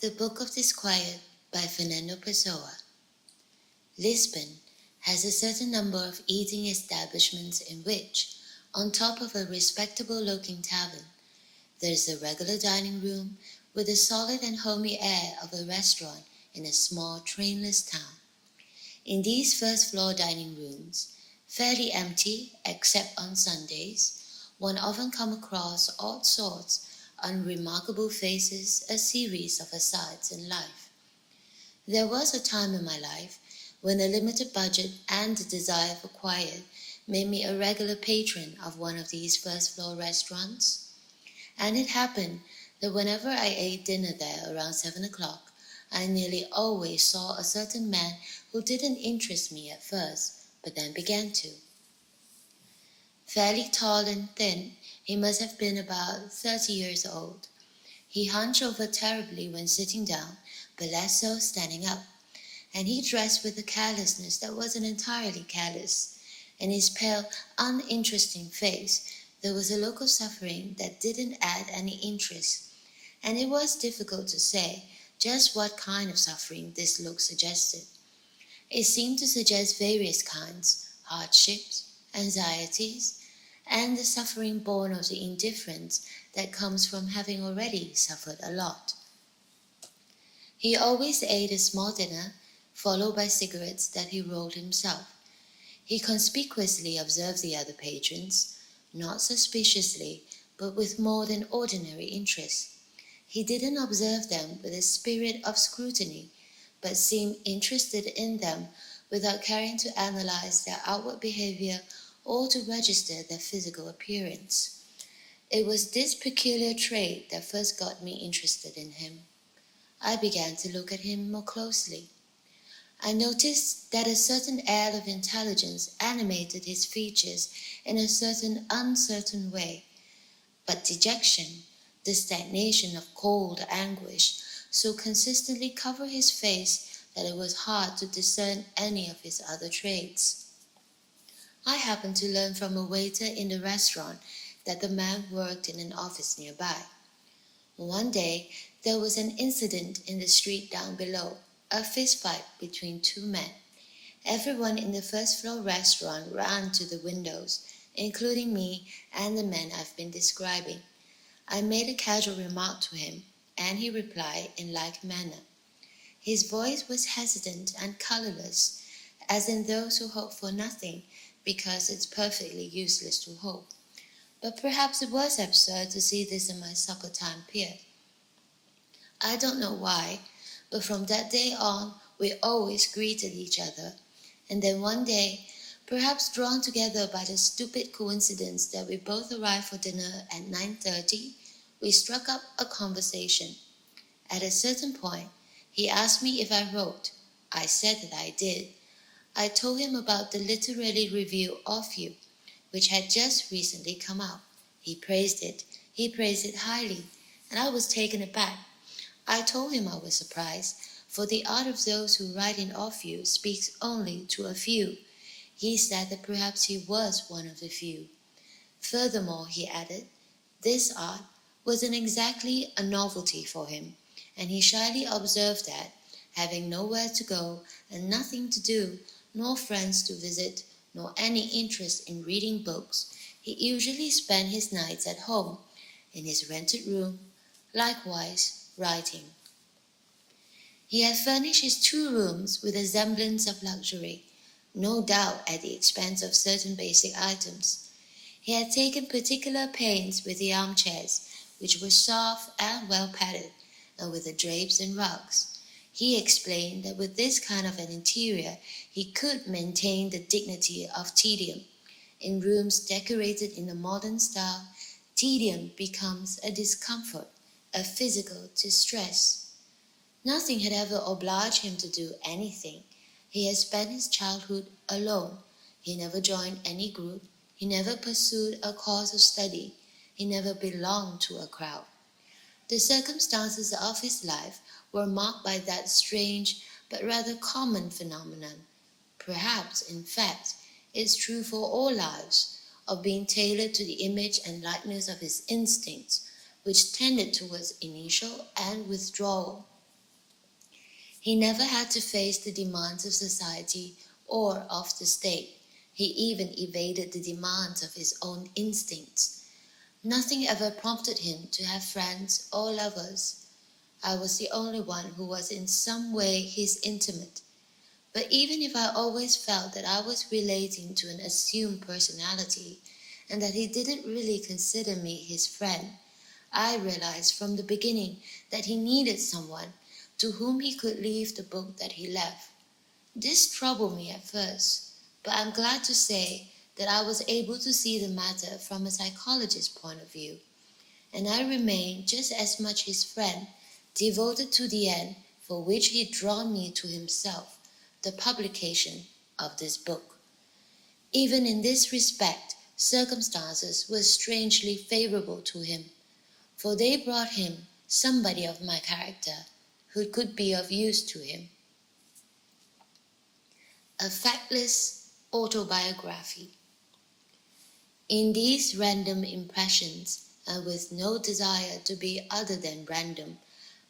The Book of Disquiet by Fernando Pessoa. Lisbon has a certain number of eating establishments in which, on top of a respectable-looking tavern, there is a regular dining room with the solid and homey air of a restaurant in a small trainless town. In these first-floor dining rooms, fairly empty except on Sundays, one often comes across odd sorts, unremarkable faces, a series of asides in life. There was a time in my life when a limited budget and the desire for quiet made me a regular patron of one of these first-floor restaurants. And it happened that whenever I ate dinner there around 7 o'clock, I nearly always saw a certain man who didn't interest me at first, but then began to. Fairly tall and thin, he must have been about 30 years old. He hunched over terribly when sitting down, but less so standing up, and he dressed with a carelessness that wasn't entirely careless. In his pale, uninteresting face, there was a look of suffering that didn't add any interest, and it was difficult to say just what kind of suffering this look suggested. It seemed to suggest various kinds, hardships, anxieties, and the suffering born of the indifference that comes from having already suffered a lot. He always ate a small dinner, followed by cigarettes that he rolled himself. He conspicuously observed the other patrons, not suspiciously, but with more than ordinary interest. He didn't observe them with a spirit of scrutiny, but seemed interested in them without caring to analyze their outward behavior or to register their physical appearance. It was this peculiar trait that first got me interested in him. I began to look at him more closely. I noticed that a certain air of intelligence animated his features in a certain uncertain way, but dejection, the stagnation of cold anguish, so consistently covered his face that it was hard to discern any of his other traits. I happened to learn from a waiter in the restaurant that the man worked in an office nearby. One day, there was an incident in the street down below, a fistfight between two men. Everyone in the first-floor restaurant ran to the windows, including me and the man I've been describing. I made a casual remark to him, and he replied in like manner. His voice was hesitant and colorless, as in those who hope for nothing, because it's perfectly useless to hope. But perhaps it was absurd to see this in my soccer-time peer. I don't know why, but from that day on, we always greeted each other. And then one day, perhaps drawn together by the stupid coincidence that we both arrived for dinner at 9:30, we struck up a conversation. At a certain point, he asked me if I wrote. I said that I did. I told him about the literary review of you, which had just recently come out. He praised it highly, and I was taken aback. I told him I was surprised, for the art of those who write in of you speaks only to a few. He said that perhaps he was one of the few. Furthermore, he added, this art wasn't exactly a novelty for him, and he shyly observed that, having nowhere to go and nothing to do, nor friends to visit, nor any interest in reading books, he usually spent his nights at home, in his rented room, likewise writing. He had furnished his 2 rooms with a semblance of luxury, no doubt at the expense of certain basic items. He had taken particular pains with the armchairs, which were soft and well padded, and with the drapes and rugs. He explained that with this kind of an interior, he could maintain the dignity of tedium. In rooms decorated in the modern style, tedium becomes a discomfort, a physical distress. Nothing had ever obliged him to do anything. He had spent his childhood alone. He never joined any group. He never pursued a course of study. He never belonged to a crowd. The circumstances of his life were marked by that strange but rather common phenomenon. Perhaps, in fact, it's true for all lives, of being tailored to the image and likeness of his instincts, which tended towards initial and withdrawal. He never had to face the demands of society or of the state. He even evaded the demands of his own instincts. Nothing ever prompted him to have friends or lovers. I was the only one who was in some way his intimate. But even if I always felt that I was relating to an assumed personality and that he didn't really consider me his friend, I realized from the beginning that he needed someone to whom he could leave the book that he left. This troubled me at first, but I'm glad to say that I was able to see the matter from a psychologist's point of view, and I remained just as much his friend, devoted to the end for which he'd drawn me to himself, the publication of this book. Even in this respect, circumstances were strangely favorable to him, for they brought him somebody of my character who could be of use to him. A factless autobiography. In these random impressions, and with no desire to be other than random,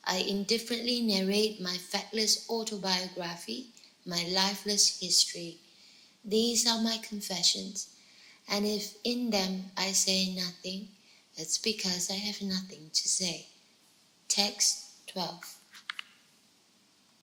I indifferently narrate my factless autobiography, my lifeless history. These are my confessions, and if in them I say nothing, it's because I have nothing to say. Text 12.